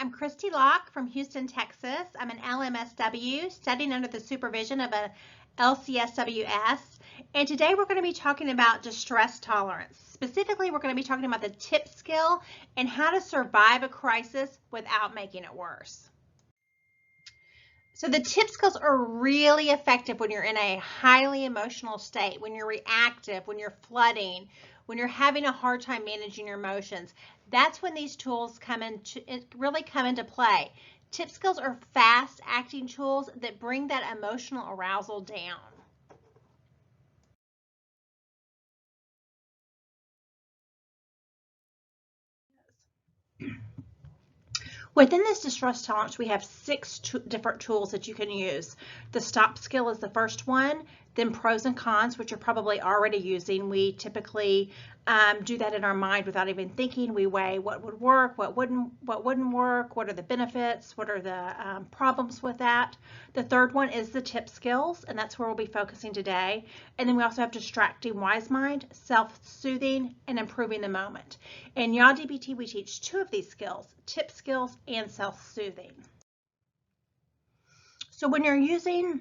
I'm Christy Locke from Houston, Texas. I'm an LMSW studying under the supervision of a LCSWS. And today we're going to be talking about distress tolerance. Specifically, we're going to be talking about the TIP skill and how to survive a crisis without making it worse. So the TIP skills are really effective when you're in a highly emotional state, when you're reactive, when you're flooding, when you're having a hard time managing your emotions. That's when these tools really come into play. TIP skills are fast acting tools that bring that emotional arousal down. Within this distress tolerance, we have 6 different tools that you can use. The STOP skill is the first one, then pros and cons, which you're probably already using. We typically do that in our mind without even thinking. We weigh what would work, what wouldn't work, what are the benefits, what are the problems with that. The third one is the TIP skills, and that's where we'll be focusing today. And then we also have distracting wise mind, self-soothing, and improving the moment. In Y'all DBT, we teach 2 of these skills, TIP skills and self-soothing. So when you're using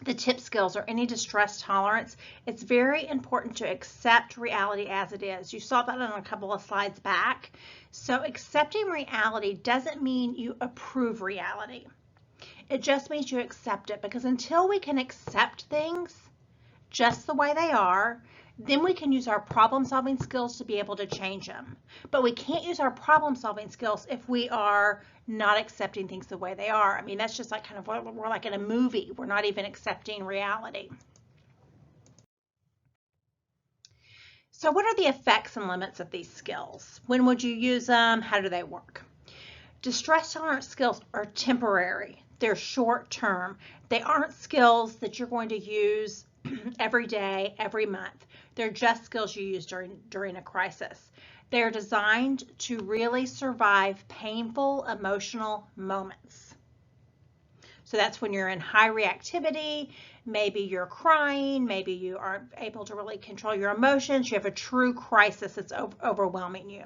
the TIP skills or any distress tolerance, it's very important to accept reality as it is. You saw that on a couple of slides back. So accepting reality doesn't mean you approve reality. It just means you accept it, because until we can accept things just the way they are, then we can use our problem-solving skills to be able to change them. But we can't use our problem-solving skills if we are not accepting things the way they are. I mean, that's just like we're like in a movie. We're not even accepting reality. So what are the effects and limits of these skills? When would you use them? How do they work? Distress tolerance skills are temporary. They're short-term. They aren't skills that you're going to use every day, every month. They're just skills you use during a crisis. They're designed to really survive painful emotional moments. So that's when you're in high reactivity, maybe you're crying, maybe you aren't able to really control your emotions, you have a true crisis that's overwhelming you.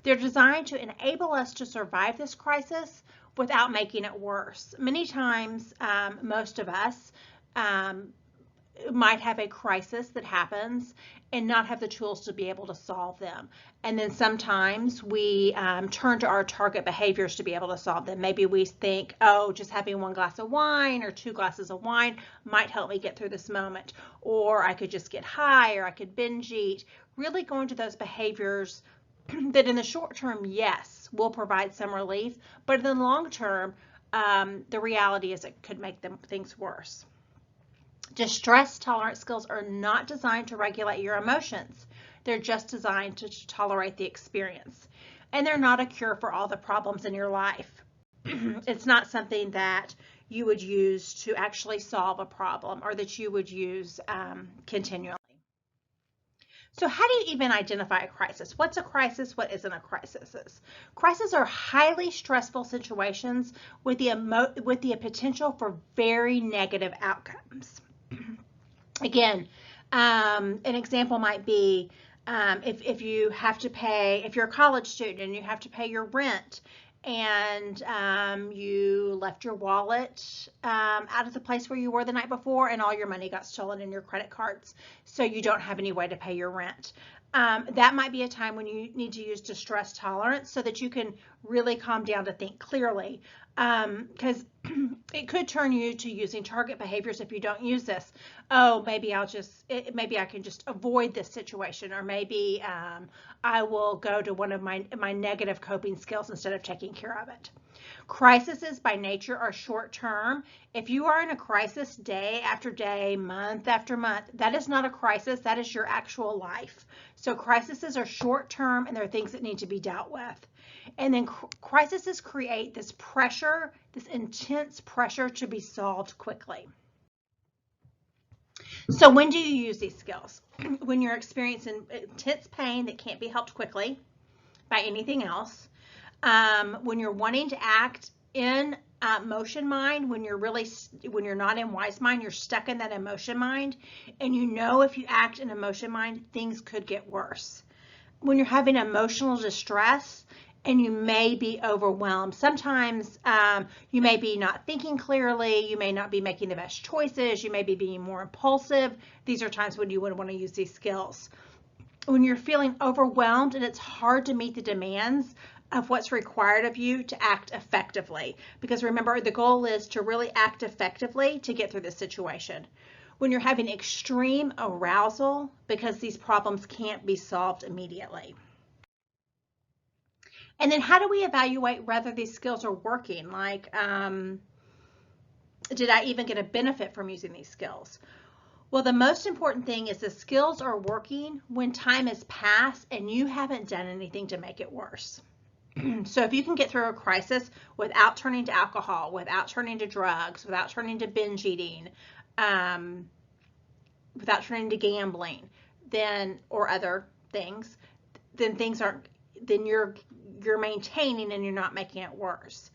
They're designed to enable us to survive this crisis without making it worse. Many times, most of us might have a crisis that happens and not have the tools to be able to solve them. And then sometimes we turn to our target behaviors to be able to solve them. Maybe we think, oh, just having 1 glass of wine or 2 glasses of wine might help me get through this moment. Or I could just get high, or I could binge eat. Really going to those behaviors that in the short term, yes, will provide some relief. But in the long term, the reality is it could make things worse. Distress tolerance skills are not designed to regulate your emotions. They're just designed to tolerate the experience. And they're not a cure for all the problems in your life. It's not something that you would use to actually solve a problem or that you would use continually. So how do you even identify a crisis? What's a crisis? What isn't a crisis? Crises are highly stressful situations with the potential for very negative outcomes. Again, an example might be if you have to pay, if you're a college student and you have to pay your rent and you left your wallet out of the place where you were the night before and all your money got stolen in your credit cards, so you don't have any way to pay your rent. That might be a time when you need to use distress tolerance so that you can really calm down to think clearly, because it could turn you to using target behaviors if you don't use this. Oh, maybe maybe I can just avoid this situation, or maybe I will go to one of my negative coping skills instead of taking care of it. Crises by nature are short-term. If you are in a crisis day after day, month after month, that is not a crisis. That is your actual life. So crises are short-term, and they're things that need to be dealt with. And then crises create this pressure, this intense pressure to be solved quickly. So when do you use these skills? When you're experiencing intense pain that can't be helped quickly by anything else. When you're wanting to act in motion mind, when you're not in wise mind, you're stuck in that emotion mind, and you know if you act in emotion mind, things could get worse. When you're having emotional distress and you may be overwhelmed. Sometimes you may be not thinking clearly, you may not be making the best choices, you may be being more impulsive. These are times when you would want to use these skills. When you're feeling overwhelmed and it's hard to meet the demands of what's required of you to act effectively. Because remember, the goal is to really act effectively to get through this situation. When you're having extreme arousal because these problems can't be solved immediately. And then how do we evaluate whether these skills are working? Like, did I even get a benefit from using these skills? Well, the most important thing is the skills are working when time has passed and you haven't done anything to make it worse. So if you can get through a crisis without turning to alcohol, without turning to drugs, without turning to binge eating, without turning to gambling, then or other things, then you're maintaining and you're not making it worse.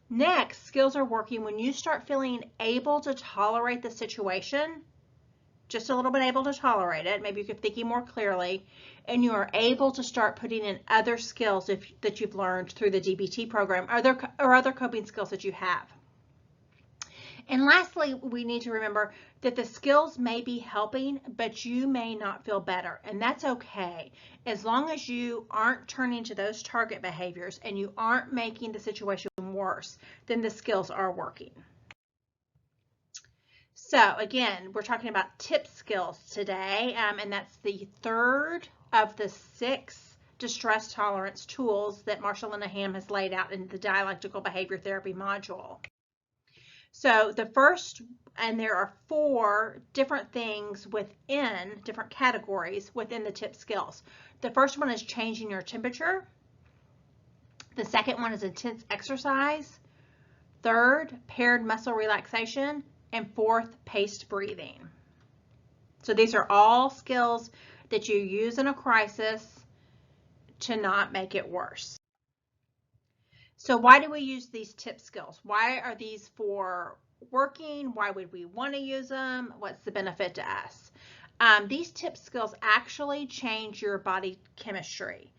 Next, skills are working when you start feeling able to tolerate the situation, just a little bit able to tolerate it. Maybe you're thinking more clearly, and you are able to start putting in other skills that you've learned through the DBT program or other coping skills that you have. And lastly, we need to remember that the skills may be helping, but you may not feel better, and that's okay. As long as you aren't turning to those target behaviors and you aren't making the situation worse, then the skills are working. So again, we're talking about tip skills today, and that's the third of the 6 distress tolerance tools that Marsha Linehan has laid out in the dialectical behavior therapy module. So the first, and there are 4 different things within different categories within the tip skills. The first one is changing your temperature. The second one is intense exercise. Third, paired muscle relaxation. And 4th, paced breathing. So these are all skills that you use in a crisis to not make it worse. So why do we use these tip skills? Why are these for working? Why would we want to use them? What's the benefit to us? These tip skills actually change your body chemistry.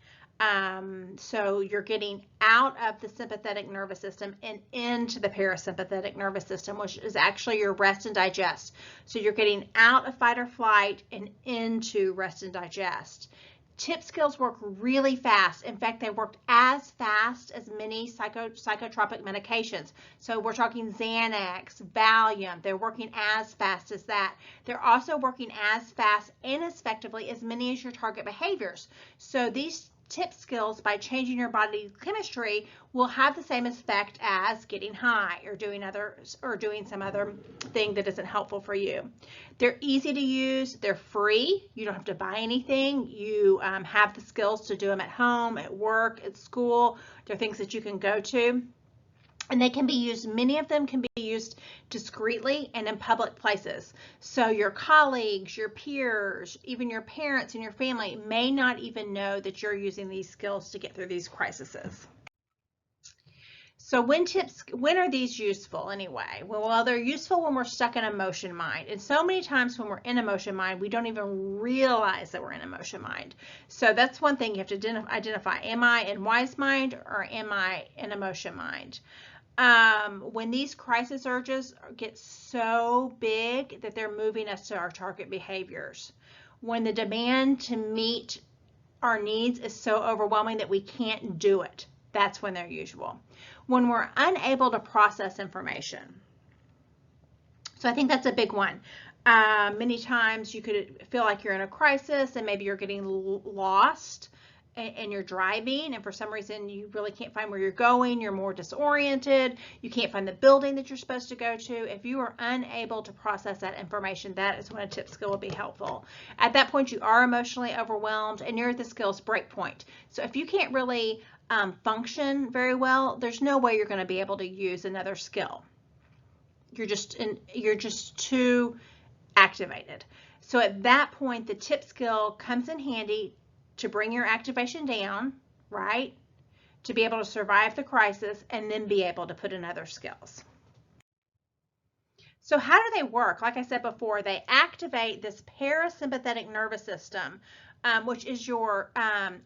So you're getting out of the sympathetic nervous system and into the parasympathetic nervous system, which is actually your rest and digest. So you're getting out of fight or flight and into rest and digest. Tip skills work really fast. In fact, they work as fast as many psychotropic medications. So we're talking Xanax, Valium. They're working as fast as that. They're also working as fast and as effectively as many as your target behaviors. So these tip skills, by changing your body chemistry, will have the same effect as getting high or doing some other thing that isn't helpful for you. They're easy to use. They're free. You don't have to buy anything. You have the skills to do them at home, at work, at school. They're things that you can go to. And they can be used, many of them can be used discreetly and in public places. So your colleagues, your peers, even your parents and your family may not even know that you're using these skills to get through these crises. So when are these useful anyway? Well, they're useful when we're stuck in emotion mind. And so many times when we're in emotion mind, we don't even realize that we're in emotion mind. So that's one thing you have to identify. Am I in wise mind or am I in emotion mind? When these crisis urges get so big that they're moving us to our target behaviors. When the demand to meet our needs is so overwhelming that we can't do it, that's when they're useful. When we're unable to process information. So I think that's a big one. Many times you could feel like you're in a crisis and maybe you're getting lost and you're driving, and for some reason you really can't find where you're going, you're more disoriented, you can't find the building that you're supposed to go to. If you are unable to process that information, that is when a tip skill will be helpful. At that point, you are emotionally overwhelmed and you're at the skills break point. So if you can't really function very well, there's no way you're going to be able to use another skill. You're just too activated. So at that point, the tip skill comes in handy to bring your activation down, right? To be able to survive the crisis and then be able to put in other skills. So how do they work? Like I said before, they activate this parasympathetic nervous system which is your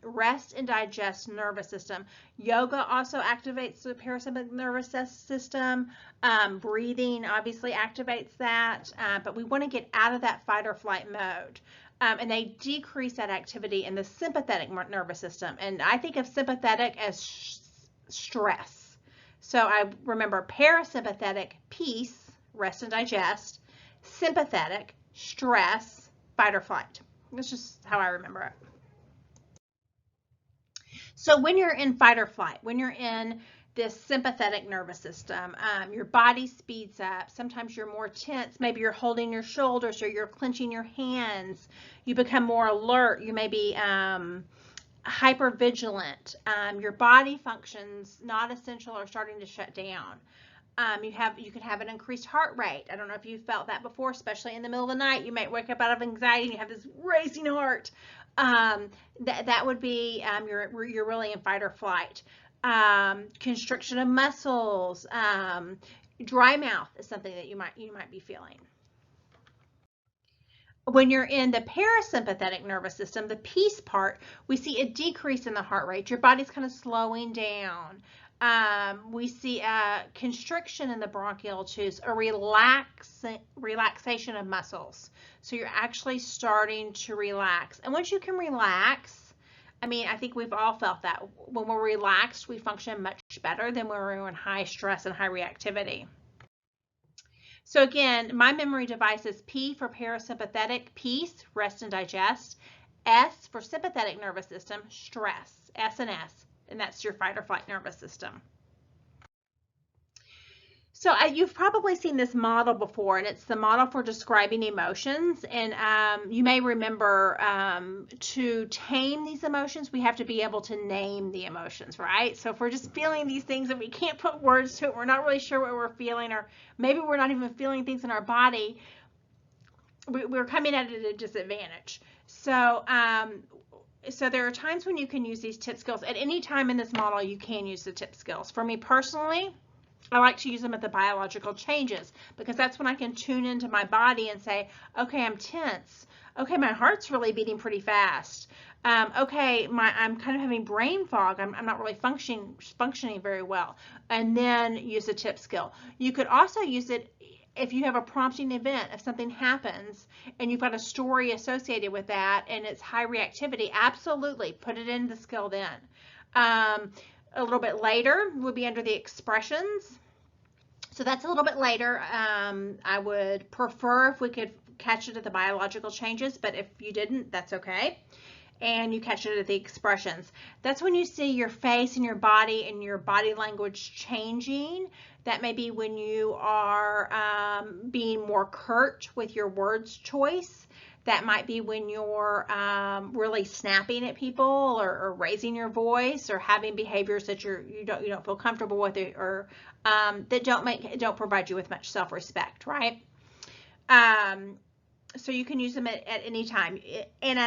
rest and digest nervous system. Yoga also activates the parasympathetic nervous system. Breathing obviously activates that, but we want to get out of that fight or flight mode. And they decrease that activity in the sympathetic nervous system. And I think of sympathetic as stress. So I remember parasympathetic, peace, rest and digest, sympathetic, stress, fight or flight. That's just how I remember it. So when you're in fight or flight, when you're in this sympathetic nervous system, your body speeds up. Sometimes you're more tense. Maybe you're holding your shoulders or you're clenching your hands. You become more alert. You may be hypervigilant. Your body functions not essential are starting to shut down. You could have an increased heart rate. I don't know if you've felt that before, especially in the middle of the night. You might wake up out of anxiety and you have this racing heart. That would be you're really in fight or flight. Constriction of muscles, dry mouth is something that you might be feeling. When you're in the parasympathetic nervous system, the peace part, we see a decrease in the heart rate. Your body's kind of slowing down. We see a constriction in the bronchial tubes, a relaxation of muscles. So you're actually starting to relax. And once you can relax, I mean, I think we've all felt that. When we're relaxed, we function much better than when we're in high stress and high reactivity. So again, my memory device is P for parasympathetic, peace, rest and digest. S for sympathetic nervous system, stress, S, and that's your fight or flight nervous system. So you've probably seen this model before, and it's the model for describing emotions. And you may remember to tame these emotions, we have to be able to name the emotions, right? So if we're just feeling these things and we can't put words to it, we're not really sure what we're feeling, or maybe we're not even feeling things in our body, we're coming at it at a disadvantage. So there are times when you can use these tip skills. At any time in this model, you can use the tip skills. For me personally, I like to use them at the biological changes, because that's when I can tune into my body and say, okay, I'm tense. Okay, my heart's really beating pretty fast. Okay, I'm kind of having brain fog. I'm not really functioning very well. And then use the tip skill. You could also use it if you have a prompting event, if something happens and you've got a story associated with that and it's high reactivity, absolutely put it in the skill then. A little bit later would be under the expressions. So that's a little bit later. I would prefer if we could catch it at the biological changes, but if you didn't, that's okay. And you catch it at the expressions. That's when you see your face and your body language changing. That may be when you are being more curt with your words choice. That might be when you're really snapping at people, or raising your voice, or having behaviors that you don't feel comfortable with, or that don't provide you with much self-respect, right? So you can use them at any time, and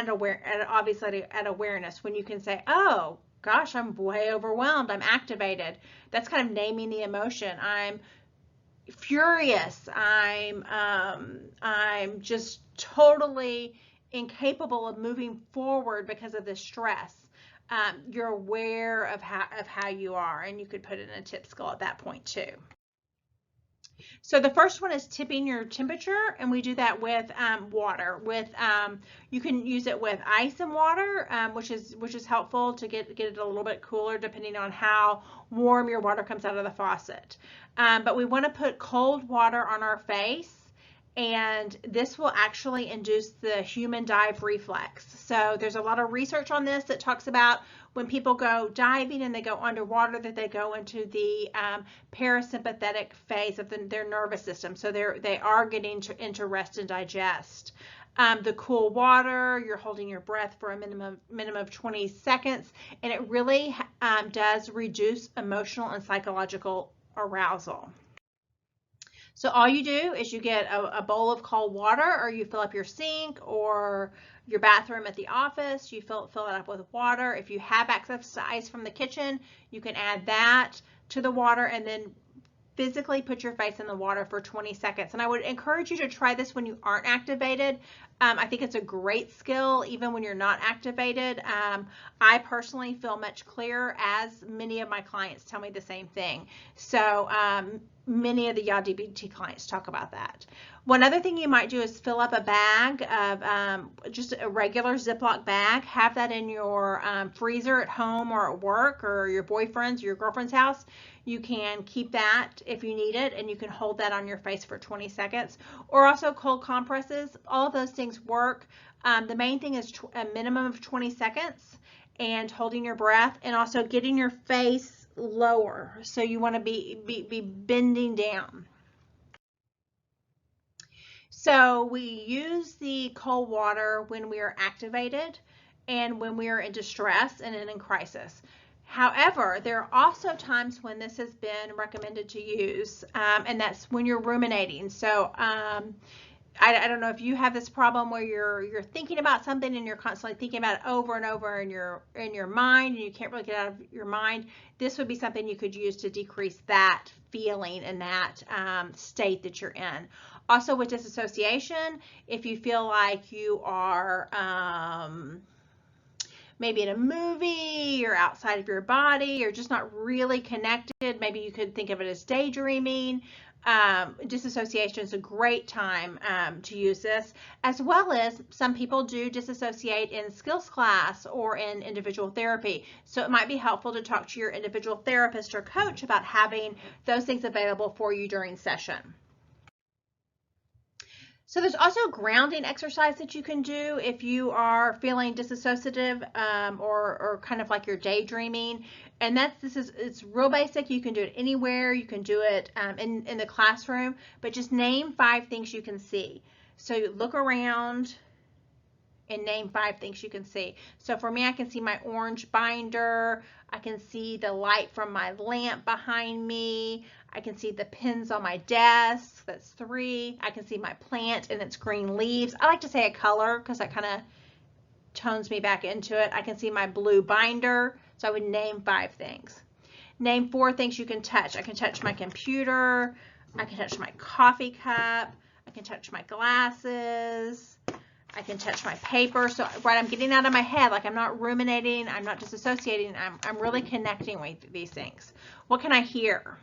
obviously at awareness, when you can say, oh gosh, I'm way overwhelmed, I'm activated. That's kind of naming the emotion. I'm furious. I'm just totally incapable of moving forward because of this stress. You're aware of how you are, and you could put it in a tip skill at that point too. So the first one is tipping your temperature, and we do that with water. You can use it with ice and water, which is helpful to get it a little bit cooler depending on how warm your water comes out of the faucet. But we want to put cold water on our face, and this will actually induce the human dive reflex. So there's a lot of research on this that talks about when people go diving and they go underwater, that they go into the parasympathetic phase of their nervous system. So they are getting into rest and digest. The cool water, you're holding your breath for a minimum of 20 seconds, and it really does reduce emotional and psychological arousal. So all you do is you get a bowl of cold water, or you fill up your sink or your bathroom at the office. You fill it up with water. If you have access to ice from the kitchen, you can add that to the water, and then physically put your face in the water for 20 seconds. And I would encourage you to try this when you aren't activated. I think it's a great skill even when you're not activated. I personally feel much clearer, as many of my clients tell me the same thing. So many of the DBT clients talk about that. One other thing you might do is fill up a bag of just a regular Ziploc bag. Have that in your freezer at home or at work or your boyfriend's or your girlfriend's house. You can keep that if you need it, and you can hold that on your face for 20 seconds. Or also cold compresses. All of those things work. The main thing is a minimum of 20 seconds and holding your breath, and also getting your face lower. So you want to be bending down. So we use the cold water when we are activated and when we are in distress and in crisis. However, there are also times when this has been recommended to use, and that's when you're ruminating. So I don't know if you have this problem where you're thinking about something and you're constantly thinking about it over and over in your mind, and you can't really get out of your mind. This would be something you could use to decrease that feeling and that state that you're in. Also with disassociation, if you feel like you are maybe in a movie, you're outside of your body, you're just not really connected, maybe you could think of it as daydreaming. Disassociation is a great time to use this, as well as some people do disassociate in skills class or in individual therapy. So it might be helpful to talk to your individual therapist or coach about having those things available for you during session. So there's also a grounding exercise that you can do if you are feeling disassociative or kind of like you're daydreaming. And it's real basic. You can do it anywhere. You can do it in the classroom, but just name 5 things you can see. So you look around and name 5 things you can see. So for me, I can see my orange binder. I can see the light from my lamp behind me. I can see the pins on my desk. That's 3. I can see my plant and its green leaves. I like to say a color because that kind of tones me back into it. I can see my blue binder. So I would name 5 things. Name 4 things you can touch. I can touch my computer. I can touch my coffee cup. I can touch my glasses. I can touch my paper. So right, I'm getting out of my head. Like I'm not ruminating. I'm not disassociating. I'm really connecting with these things. What can I hear?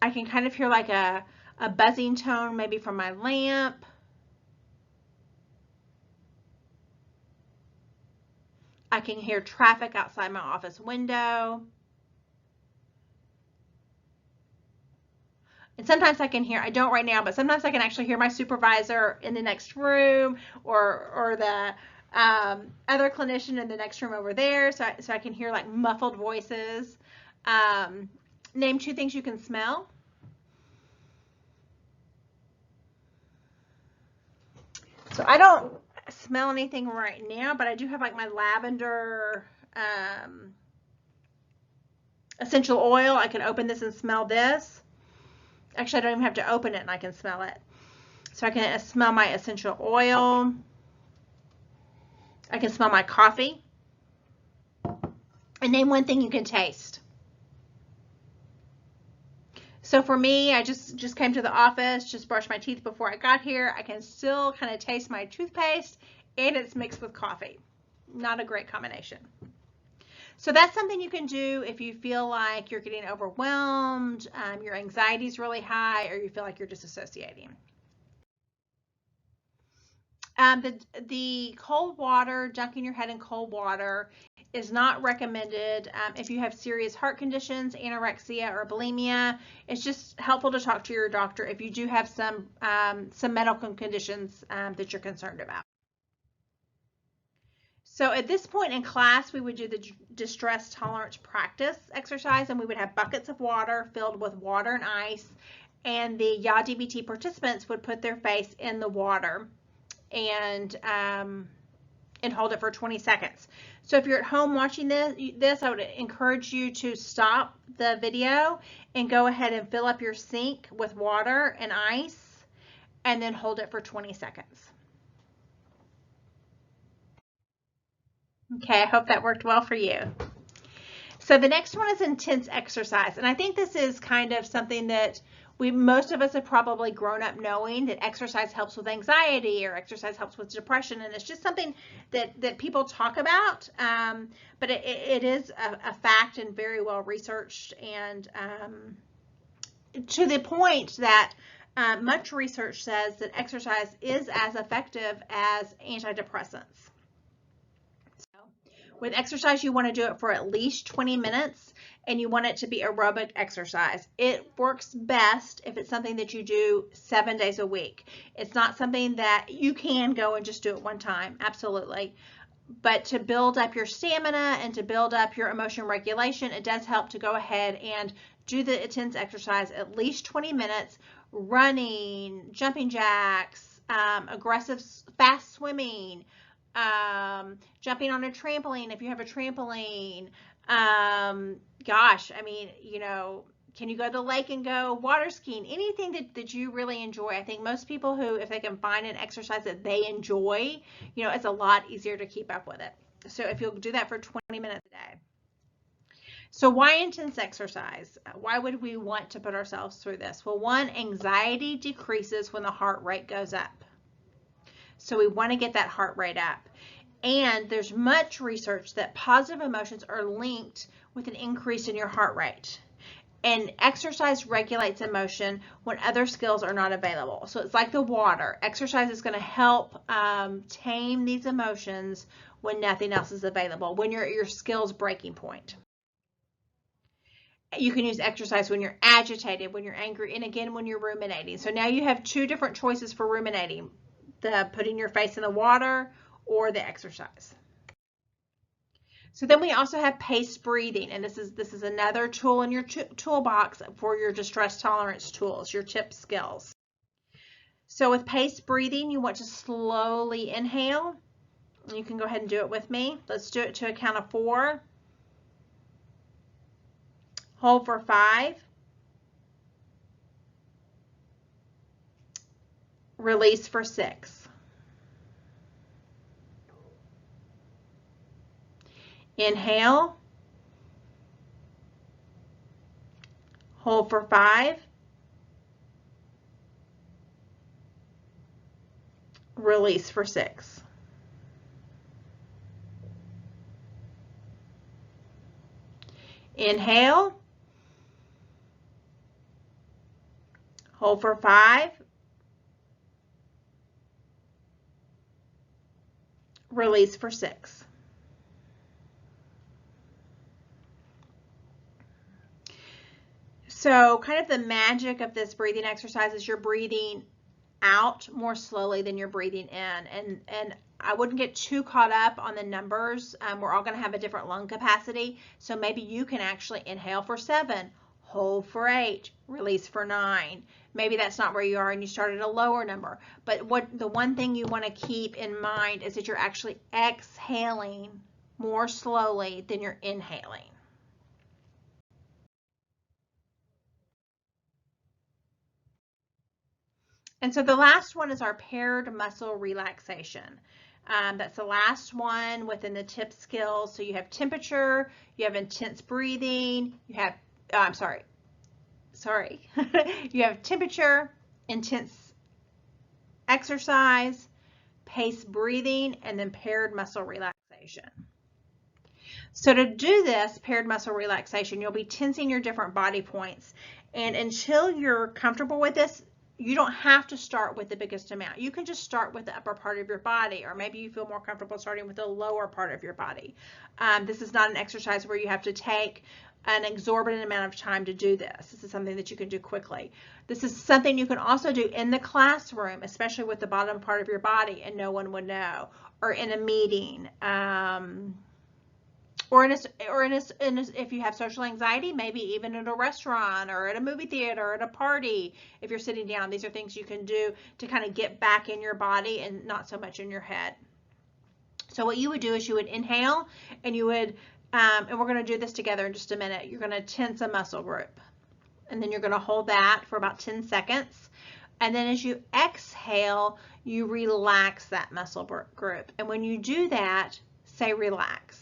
I can kind of hear like a buzzing tone maybe from my lamp. I can hear traffic outside my office window. And sometimes I can hear, I don't right now, but sometimes I can actually hear my supervisor in the next room or the other clinician in the next room over there. So I can hear like muffled voices. Name 2 things you can smell. So I don't smell anything right now, but I do have like my lavender essential oil. I can open this and smell this. Actually, I don't even have to open it and I can smell it. So I can smell my essential oil. I can smell my coffee. And name 1 thing you can taste. So for me, I just came to the office, just brushed my teeth before I got here. I can still kind of taste my toothpaste, and it's mixed with coffee. Not a great combination. So that's something you can do if you feel like you're getting overwhelmed, your anxiety is really high, or you feel like you're disassociating. The cold water, dunking your head in cold water, is not recommended if you have serious heart conditions, anorexia, or bulimia. It's just helpful to talk to your doctor if you do have some medical conditions that you're concerned about. So at this point in class, we would do the distress tolerance practice exercise, and we would have buckets of water filled with water and ice, and the DBT participants would put their face in the water and hold it for 20 seconds. So if you're at home watching this, I would encourage you to stop the video and go ahead and fill up your sink with water and ice, and then hold it for 20 seconds. Okay, I hope that worked well for you. So the next one is intense exercise. And I think this is kind of something that most of us have probably grown up knowing, that exercise helps with anxiety or exercise helps with depression. And it's just something that people talk about. But it is a fact and very well researched, and to the point that much research says that exercise is as effective as antidepressants. With exercise, you want to do it for at least 20 minutes, and you want it to be aerobic exercise. It works best if it's something that you do 7 days a week. It's not something that you can go and just do it one time, absolutely. But to build up your stamina and to build up your emotion regulation, it does help to go ahead and do the intense exercise at least 20 minutes, running, jumping jacks, aggressive fast swimming, jumping on a trampoline if you have a trampoline. Gosh, I mean, you know, can you go to the lake and go water skiing? Anything that you really enjoy. I think most people who, if they can find an exercise that they enjoy, you know, it's a lot easier to keep up with it. So if you'll do that for 20 minutes a day. So why intense exercise? Why would we want to put ourselves through this? Well, one, anxiety decreases when the heart rate goes up. So we want to get that heart rate up. And there's much research that positive emotions are linked with an increase in your heart rate. And exercise regulates emotion when other skills are not available. So it's like the water. Exercise is going to help tame these emotions when nothing else is available, when you're at your skills breaking point. You can use exercise when you're agitated, when you're angry, and again, when you're ruminating. So now you have two different choices for ruminating: the putting your face in the water or the exercise. So then we also have paced breathing, and this is another tool in your toolbox for your distress tolerance tools, your tip skills. So with paced breathing, you want to slowly inhale. You can go ahead and do it with me. Let's do it to a count of 4. Hold for 5. Release for 6. Inhale. Hold for 5. Release for 6. Inhale. Hold for 5. Release for 6. So kind of the magic of this breathing exercise is you're breathing out more slowly than you're breathing in. And I wouldn't get too caught up on the numbers. We're all going to have a different lung capacity. So maybe you can actually inhale for 7, hold for 8, release for 9. Maybe that's not where you are and you start at a lower number. But the one thing you want to keep in mind is that you're actually exhaling more slowly than you're inhaling. And so the last one is our paired muscle relaxation. That's the last one within the tip skills. So you have temperature, you have intense breathing, you have, you have temperature, intense exercise, paced breathing, and then paired muscle relaxation. So to do this paired muscle relaxation, you'll be tensing your different body points. And until you're comfortable with this, you don't have to start with the biggest amount. You can just start with the upper part of your body, or maybe you feel more comfortable starting with the lower part of your body. This is not an exercise where you have to take an exorbitant amount of time to do this. This is something that you can do quickly. This is something you can also do in the classroom, especially with the bottom part of your body and no one would know, or in a meeting. If you have social anxiety, maybe even at a restaurant or at a movie theater or at a party, if you're sitting down, these are things you can do to kind of get back in your body and not so much in your head. So what you would do is you would inhale and you would, and we're going to do this together in just a minute. You're going to tense a muscle group and then you're going to hold that for about 10 seconds. And then as you exhale, you relax that muscle group. And when you do that, say relax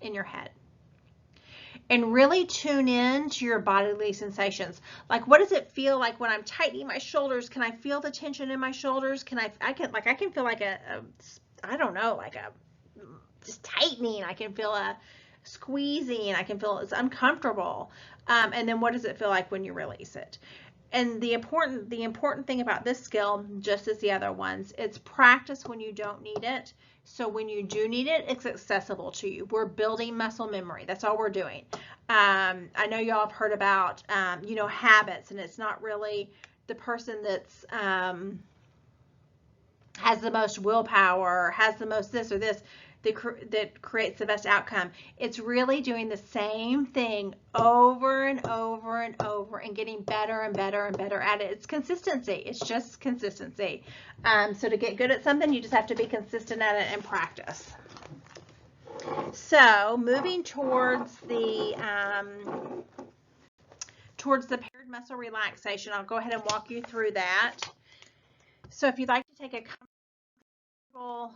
in your head. and really tune in to your bodily sensations. Like, what does it feel like when I'm tightening my shoulders? Can I feel the tension in my shoulders? I can feel like I don't know, like a just tightening. I can feel a squeezing. I can feel it's uncomfortable. And then what does it feel like when you release it? And the important thing about this skill, just as the other ones, it's practice when you don't need it. So when you do need it, it's accessible to you. We're building muscle memory. That's all we're doing. I know y'all have heard about, habits, and it's not really the person that's has the most willpower, has the most this or this that creates the best outcome. It's really doing the same thing over and over and over and getting better and better and better at it. It's consistency. It's just consistency. So to get good at something, you just have to be consistent at it and practice. So moving towards the paired muscle relaxation, I'll go ahead and walk you through that. So if you'd like to take a comfortable,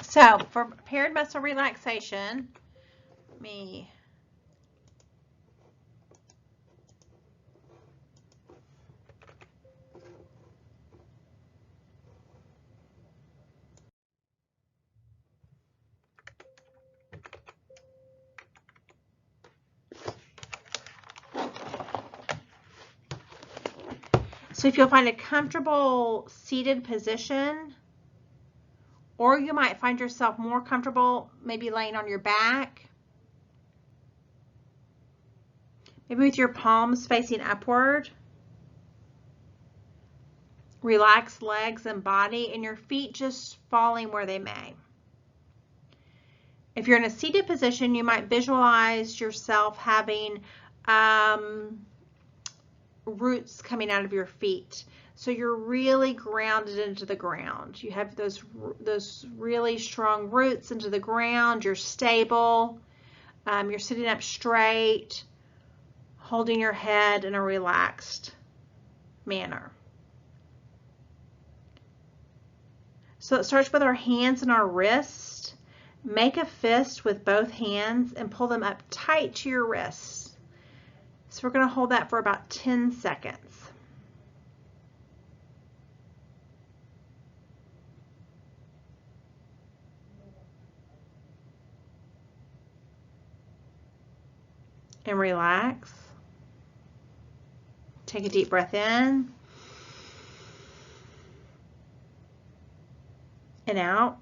So for paired muscle relaxation, so if you'll find a comfortable seated position, or you might find yourself more comfortable maybe laying on your back, maybe with your palms facing upward. Relax legs and body, and your feet just falling where they may. If you're in a seated position, you might visualize yourself having roots coming out of your feet. So you're really grounded into the ground. You have those really strong roots into the ground. You're stable. You're sitting up straight, holding your head in a relaxed manner. So it starts with our hands and our wrists. Make a fist with both hands and pull them up tight to your wrists. So we're going to hold that for about 10 seconds. And relax. Take a deep breath in and out.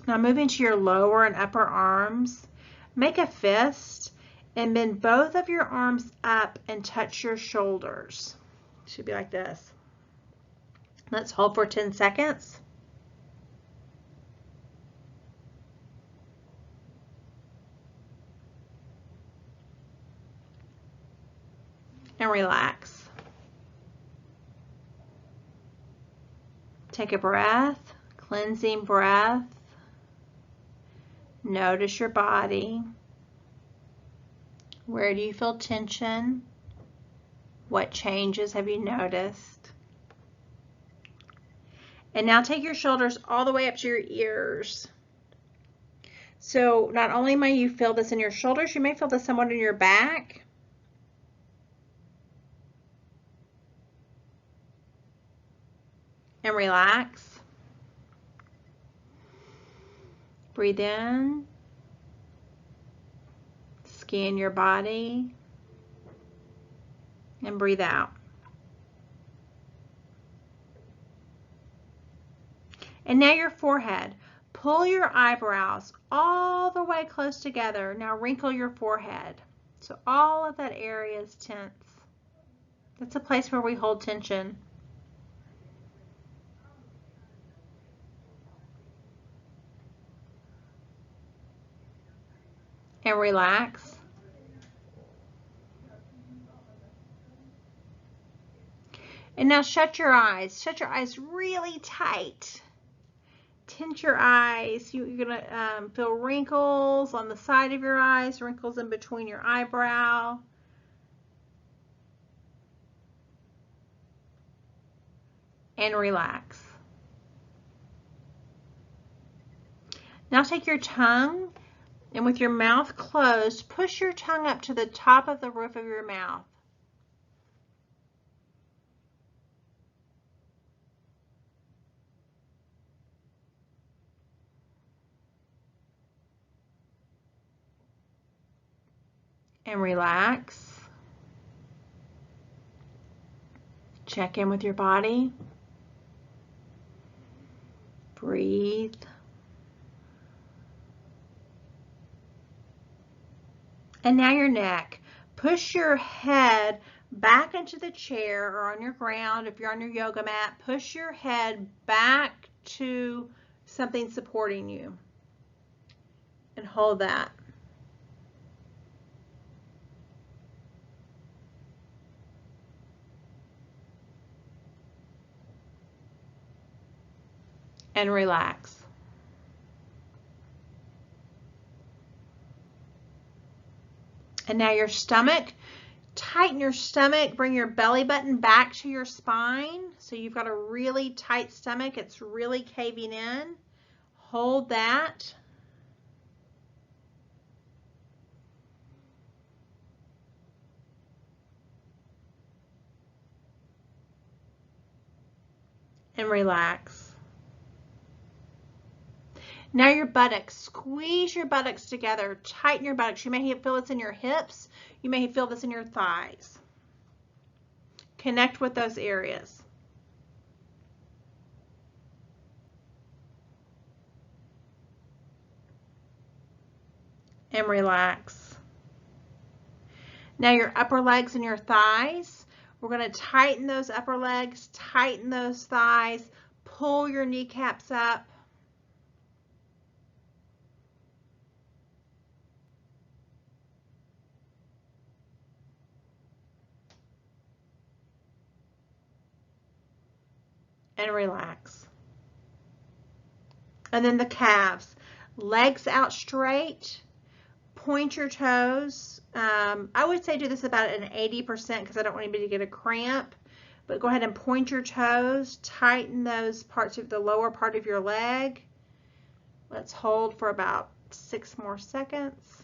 Now moving to your lower and upper arms, make a fist and bend both of your arms up and touch your shoulders. It should be like this. Let's hold for 10 seconds. And relax. Take a breath, cleansing breath. Notice your body. Where do you feel tension? What changes have you noticed? And now take your shoulders all the way up to your ears. So not only may you feel this in your shoulders, you may feel this somewhat in your back. and relax. Breathe in. Scan your body. And breathe out. And now your forehead. Pull your eyebrows all the way close together. Now wrinkle your forehead. So all of that area is tense. That's a place where we hold tension. And relax. And now shut your eyes. Shut your eyes really tight. Tint your eyes. You're going to feel wrinkles on the side of your eyes, wrinkles in between your eyebrow. And relax. Now take your tongue and with your mouth closed, push your tongue up to the top of the roof of your mouth. And relax. Check in with your body. Breathe. And now your neck. Push your head back into the chair or on your ground. If you're on your yoga mat, push your head back to something supporting you. And hold that. And relax. And now your stomach. Tighten your stomach. Bring your belly button back to your spine. So you've got a really tight stomach. It's really caving in. Hold that. And relax. Now your buttocks, squeeze your buttocks together, tighten your buttocks. You may feel this in your hips, you may feel this in your thighs. Connect with those areas. And relax. Now your upper legs and your thighs, we're going to tighten those upper legs, tighten those thighs, pull your kneecaps up. And relax. And then the calves, legs out straight, point your toes. I would say do this about an 80% because I don't want anybody to get a cramp, but go ahead and point your toes, tighten those parts of the lower part of your leg. Let's hold for about 6 more seconds.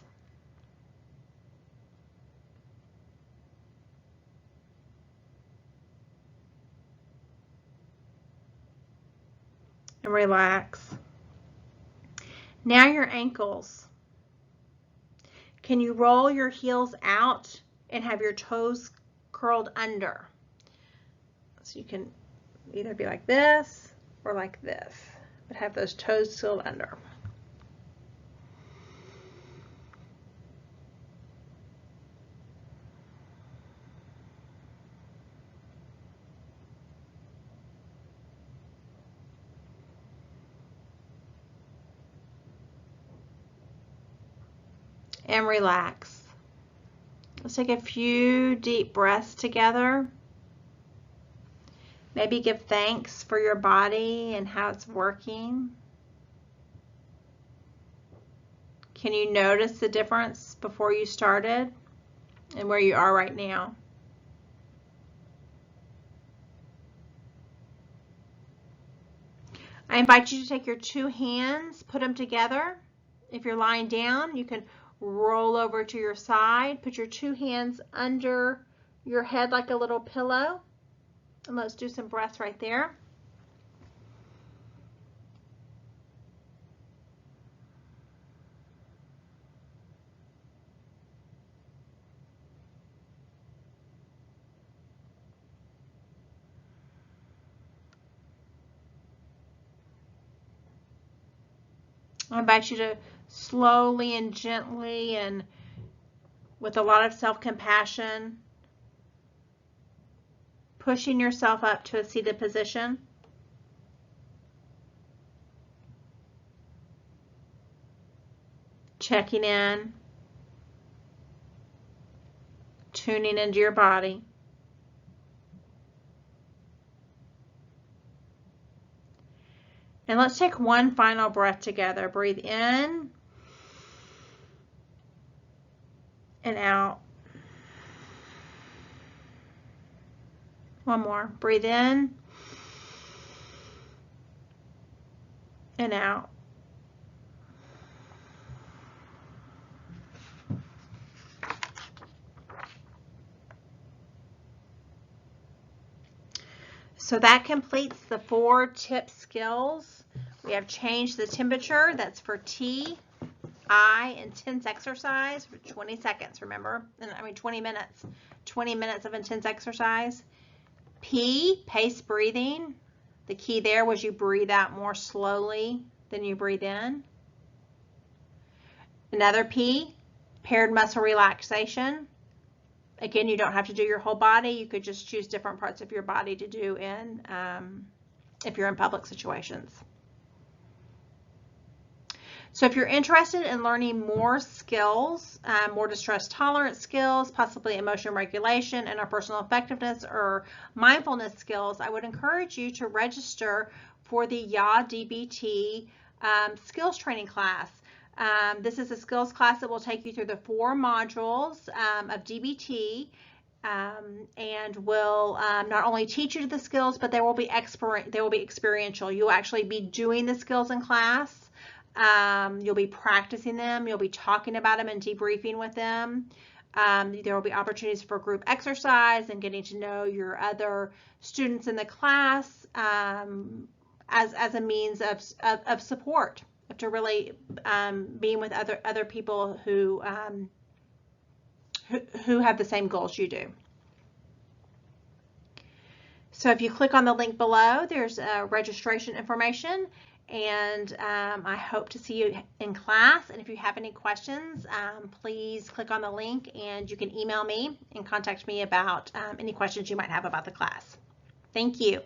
And relax. Now your ankles. Can you roll your heels out and have your toes curled under? So you can either be like this or like this, but have those toes curled under. And relax. Let's take a few deep breaths together. Maybe give thanks for your body and how it's working. Can you notice the difference before you started and where you are right now? I invite you to take your 2 hands, put them together. If you're lying down, you can roll over to your side, put your 2 hands under your head like a little pillow, and let's do some breaths right there. I invite you to slowly and gently and with a lot of self-compassion, pushing yourself up to a seated position. Checking in, tuning into your body. And let's take one final breath together. Breathe in and out. One more. Breathe in and out. So that completes the 4 tip skills. We have changed the temperature. That's for T, I, intense exercise for 20 seconds, remember? 20 minutes. 20 minutes of intense exercise. P, pace breathing. The key there was you breathe out more slowly than you breathe in. Another P, paired muscle relaxation. Again, you don't have to do your whole body. You could just choose different parts of your body to do in if you're in public situations. So if you're interested in learning more skills, more distress tolerance skills, possibly emotion regulation, interpersonal effectiveness, or mindfulness skills, I would encourage you to register for the DBT skills training class. This is a skills class that will take you through the 4 modules of DBT and will not only teach you the skills, but they will be experiential. You'll actually be doing the skills in class. You'll be practicing them. You'll be talking about them and debriefing with them. There will be opportunities for group exercise and getting to know your other students in the class as a means of support, to really being with other people who have the same goals you do. So if you click on the link below, there's registration information, and I hope to see you in class. And if you have any questions, please click on the link, and you can email me and contact me about any questions you might have about the class. Thank you.